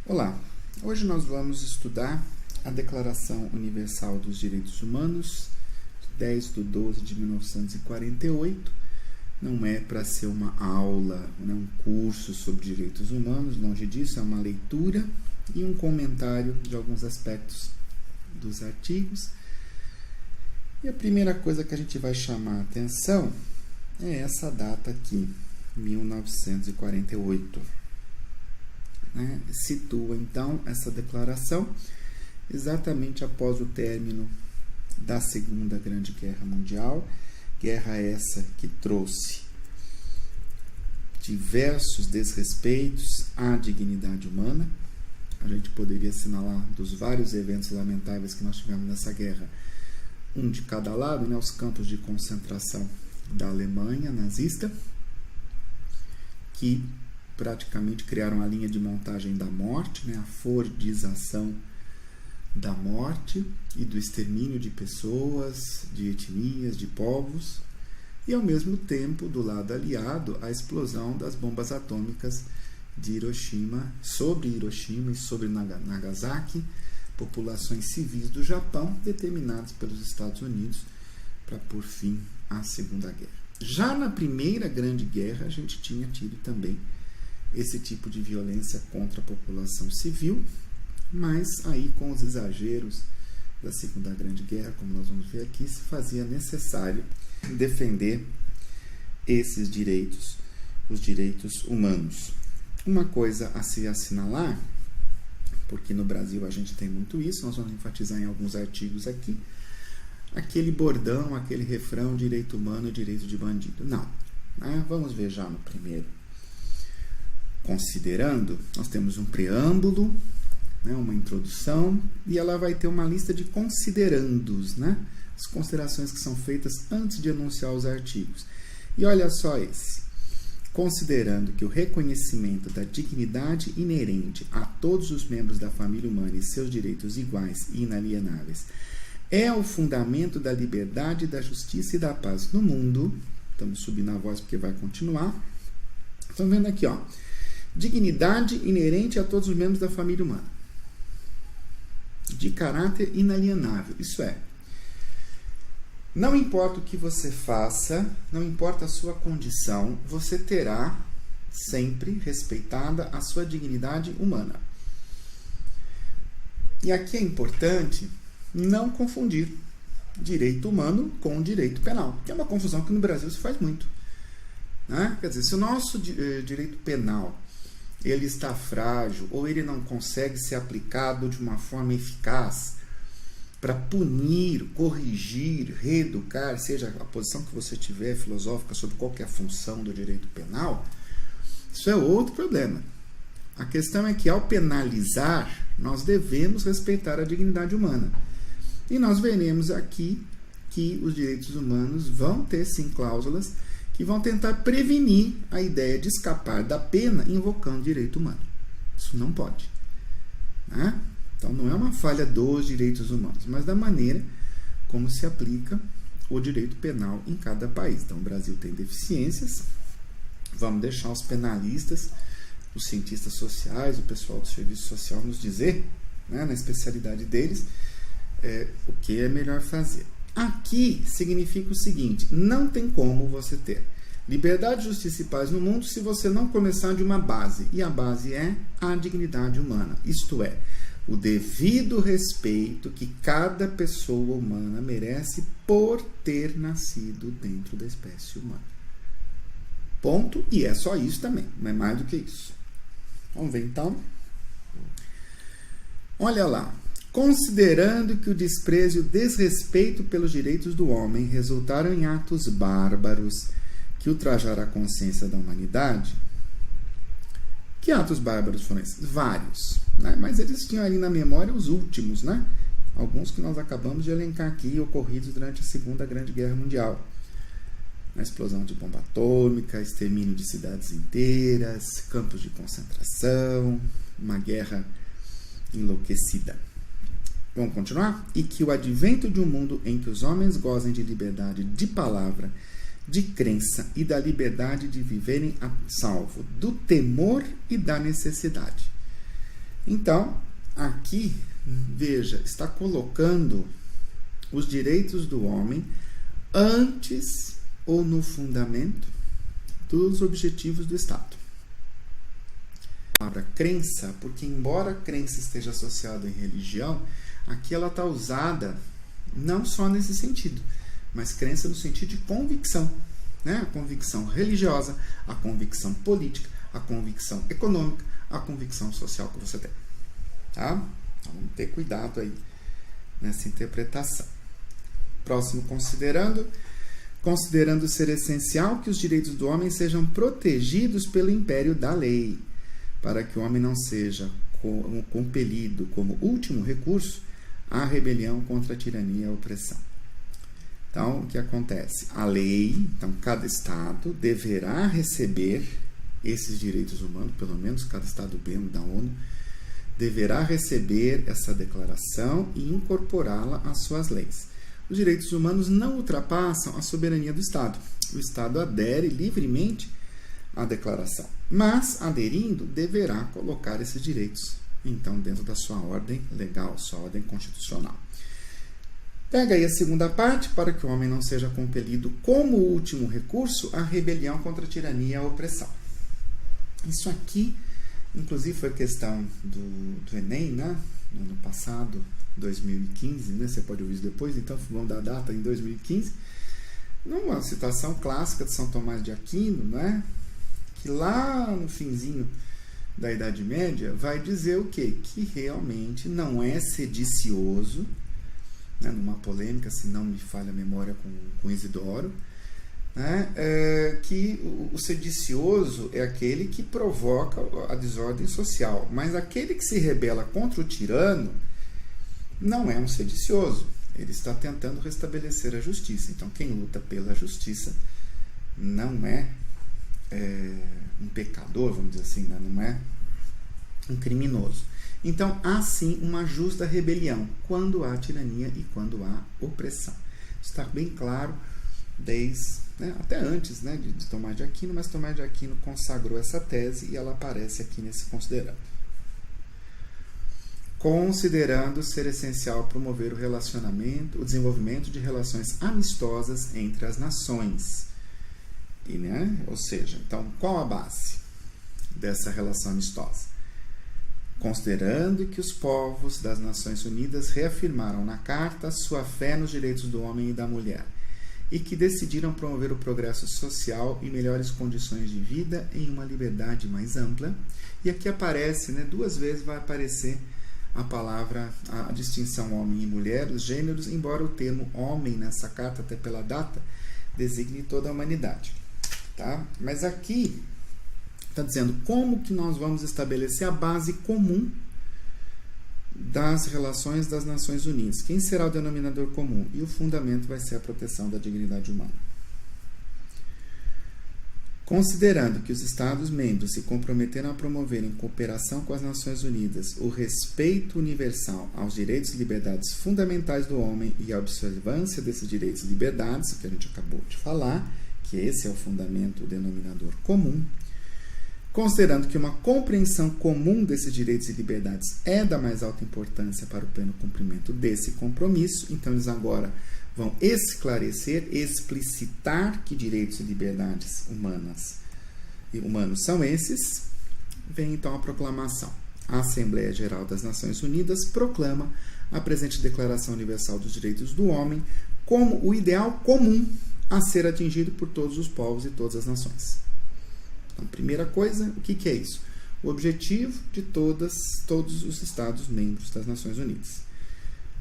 Olá, hoje nós vamos estudar a Declaração Universal dos Direitos Humanos, de 10/12/1948. Não é para ser uma aula, um curso sobre direitos humanos, longe disso, é uma leitura e um comentário de alguns aspectos dos artigos. E a primeira coisa que a gente vai chamar a atenção é essa data aqui, 1948. Situa então essa declaração exatamente após o término da Segunda Grande Guerra Mundial, guerra essa que trouxe diversos desrespeitos à dignidade humana. A gente poderia assinalar dos vários eventos lamentáveis que nós tivemos nessa guerra, um de cada lado, os campos de concentração da Alemanha nazista, que praticamente criaram a linha de montagem da morte, a fordização da morte e do extermínio de pessoas, de etnias, de povos, e ao mesmo tempo, do lado aliado, a explosão das bombas atômicas de Hiroshima e sobre Nagasaki, populações civis do Japão determinadas pelos Estados Unidos para pôr fim à Segunda Guerra. Já na Primeira Grande Guerra, a gente tinha tido também esse tipo de violência contra a população civil, mas aí com os exageros da Segunda Grande Guerra, como nós vamos ver aqui, se fazia necessário defender esses direitos, os direitos humanos. Uma coisa a se assinalar, porque no Brasil a gente tem muito isso, nós vamos enfatizar em alguns artigos aqui, aquele bordão, aquele refrão, direito humano, direito de bandido. Não. Vamos ver já no primeiro. Considerando, nós temos um preâmbulo, uma introdução, e ela vai ter uma lista de considerandos, as considerações que são feitas antes de anunciar os artigos. E olha só esse. Considerando que o reconhecimento da dignidade inerente a todos os membros da família humana e seus direitos iguais e inalienáveis é o fundamento da liberdade, da justiça e da paz no mundo. Estamos subindo a voz porque vai continuar. Estão vendo aqui, dignidade inerente a todos os membros da família humana, de caráter inalienável. Isso é, não importa o que você faça, não importa a sua condição, você terá sempre respeitada a sua dignidade humana. E aqui é importante não confundir direito humano com direito penal, que é uma confusão que no Brasil se faz muito. Quer dizer, se o nosso direito penal ele está frágil ou ele não consegue ser aplicado de uma forma eficaz para punir, corrigir, reeducar, seja a posição que você tiver filosófica sobre qual que é a função do direito penal, isso é outro problema. A questão é que ao penalizar, nós devemos respeitar a dignidade humana. E nós veremos aqui que os direitos humanos vão ter sim cláusulas que vão tentar prevenir a ideia de escapar da pena invocando direito humano. Isso não pode. Então, não é uma falha dos direitos humanos, mas da maneira como se aplica o direito penal em cada país. Então, o Brasil tem deficiências, vamos deixar os penalistas, os cientistas sociais, o pessoal do serviço social nos dizer, na especialidade deles, o que é melhor fazer. Aqui significa o seguinte: não tem como você ter liberdade, justiça e paz no mundo se você não começar de uma base. E a base é a dignidade humana. Isto é, o devido respeito que cada pessoa humana merece por ter nascido dentro da espécie humana. Ponto. E é só isso também, não é mais do que isso. Vamos ver então. Olha lá. Considerando que o desprezo e o desrespeito pelos direitos do homem resultaram em atos bárbaros que ultrajaram a consciência da humanidade. Que atos bárbaros foram esses? Vários. Mas eles tinham ali na memória os últimos, alguns que nós acabamos de elencar aqui, ocorridos durante a Segunda Grande Guerra Mundial. A explosão de bomba atômica, extermínio de cidades inteiras, campos de concentração, uma guerra enlouquecida. Vamos continuar? E que o advento de um mundo em que os homens gozem de liberdade de palavra, de crença e da liberdade de viverem a salvo do temor e da necessidade. Então, aqui, veja, está colocando os direitos do homem antes ou no fundamento dos objetivos do Estado. A palavra crença, porque embora a crença esteja associada em religião, aqui ela está usada não só nesse sentido, mas crença no sentido de convicção, né? A convicção religiosa, a convicção política, a convicção econômica, a convicção social que você tem. Tá? Então, vamos ter cuidado aí nessa interpretação. Próximo, considerando ser essencial que os direitos do homem sejam protegidos pelo império da lei, para que o homem não seja compelido como último recurso à rebelião contra a tirania e a opressão. Então, o que acontece? A lei, então, cada Estado deverá receber esses direitos humanos, pelo menos cada Estado membro da ONU, deverá receber essa declaração e incorporá-la às suas leis. Os direitos humanos não ultrapassam a soberania do Estado. O Estado adere livremente à declaração, mas, aderindo, deverá colocar esses direitos, então, dentro da sua ordem legal, sua ordem constitucional. Pega aí a segunda parte, para que o homem não seja compelido como último recurso à rebelião contra a tirania e a opressão. Isso aqui, inclusive, foi questão do Enem, né? No ano passado, 2015, né? Você pode ouvir isso depois, então vamos dar a data em 2015. Numa citação clássica de São Tomás de Aquino, né? Que lá no finzinho da Idade Média vai dizer o quê? Que realmente não é sedicioso, né? Numa polêmica, se não me falha a memória com Isidoro, né? Que o sedicioso é aquele que provoca a desordem social, mas aquele que se rebela contra o tirano não é um sedicioso, ele está tentando restabelecer a justiça. Então, quem luta pela justiça não é um pecador, vamos dizer assim, né? Não é um criminoso. Então, há sim uma justa rebelião quando há tirania e quando há opressão. Isso está bem claro desde, né, até antes, né, de Tomás de Aquino, mas Tomás de Aquino consagrou essa tese e ela aparece aqui nesse considerando. Considerando ser essencial promover o desenvolvimento de relações amistosas entre as nações. E, né, ou seja, então, qual a base dessa relação amistosa? Considerando que os povos das Nações Unidas reafirmaram na Carta sua fé nos direitos do homem e da mulher, e que decidiram promover o progresso social e melhores condições de vida em uma liberdade mais ampla. E aqui aparece, né, 2 vezes vai aparecer a palavra, a distinção homem e mulher, os gêneros, embora o termo homem nessa carta, até pela data, designe toda a humanidade. Tá? Mas aqui está dizendo como que nós vamos estabelecer a base comum das relações das Nações Unidas. Quem será o denominador comum? E o fundamento vai ser a proteção da dignidade humana. Considerando que os Estados-membros se comprometeram a promover, em cooperação com as Nações Unidas, o respeito universal aos direitos e liberdades fundamentais do homem e a observância desses direitos e liberdades, que a gente acabou de falar, que esse é o fundamento, o denominador comum, considerando que uma compreensão comum desses direitos e liberdades é da mais alta importância para o pleno cumprimento desse compromisso, então eles agora vão esclarecer, explicitar que direitos e liberdades humanos são esses. Vem então a proclamação. A Assembleia Geral das Nações Unidas proclama a presente Declaração Universal dos Direitos do Homem como o ideal comum a ser atingido por todos os povos e todas as nações. Então, primeira coisa, o que é isso? O objetivo de todos os Estados-membros das Nações Unidas.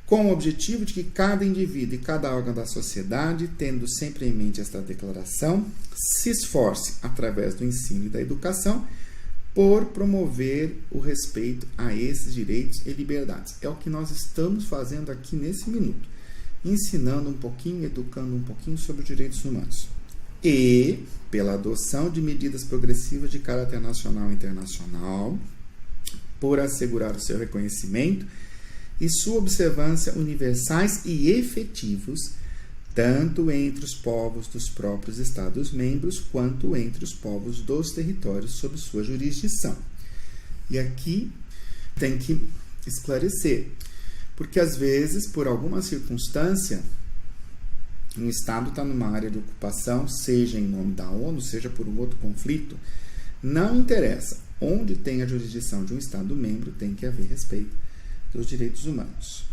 Com o objetivo de que cada indivíduo e cada órgão da sociedade, tendo sempre em mente esta declaração, se esforce, através do ensino e da educação, por promover o respeito a esses direitos e liberdades. É o que nós estamos fazendo aqui nesse minuto, ensinando um pouquinho, educando um pouquinho sobre os direitos humanos. E pela adoção de medidas progressivas de caráter nacional e internacional, por assegurar o seu reconhecimento e sua observância universais e efetivos, tanto entre os povos dos próprios Estados-membros, quanto entre os povos dos territórios sob sua jurisdição. E aqui tem que esclarecer. Porque, às vezes, por alguma circunstância, um Estado está numa área de ocupação, seja em nome da ONU, seja por um outro conflito, não interessa. Onde tem a jurisdição de um Estado membro, tem que haver respeito dos direitos humanos.